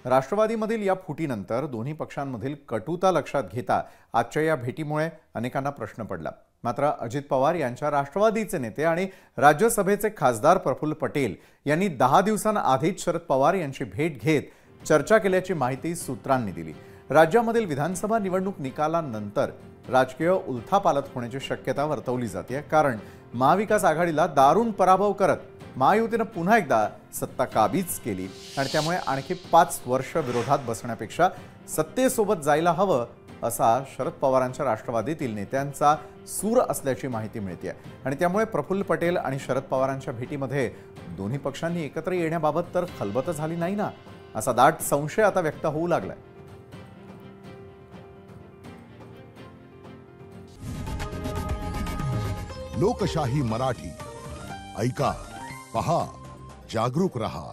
राष्ट्रवादीमधील या फुटीनंतर दोन्ही पक्षांमधील कटुता लक्षात घेता आजच्या या भेटीमुळे अनेकांना प्रश्न पडला। मात्र अजित पवार यांच्या राष्ट्रवादीचे नेते आणि राज्यसभेचे खासदार प्रफुल्ल पटेल यांनी 10 दिवसांआधीच शरद पवार यांची भेट घेत चर्चा केल्याची माहिती सूत्रांनी दिली। राज्यामधील विधानसभा निवडणूक निकालानंतर राजकीय उलथापालथ होण्याची शक्यता वर्तवली जाते, कारण महाविकास आघाडीला दारुण पराभव करत महायुतीने पुन्हा एकदा सत्ता काबीज केली आणि त्यामुळे आणखी 5 वर्ष विरोधात बसण्यापेक्षा सत्तेसोबत जायला हवं असा शरद पवारांच्या राष्ट्रवादीतील नेत्यांचा सूर असल्याची माहिती मिळते आणि त्यामुळे प्रफुल्ल पटेल आणि शरद पवारांच्या भेटीमध्ये दोन्ही पक्षांनी एकत्र येण्याबाबत तर खलबत झाली नाही ना, असा दाट संशय आता व्यक्त होऊ लागलाय। लोकशाही मराठी ऐका, पहा, जागरूक रहा।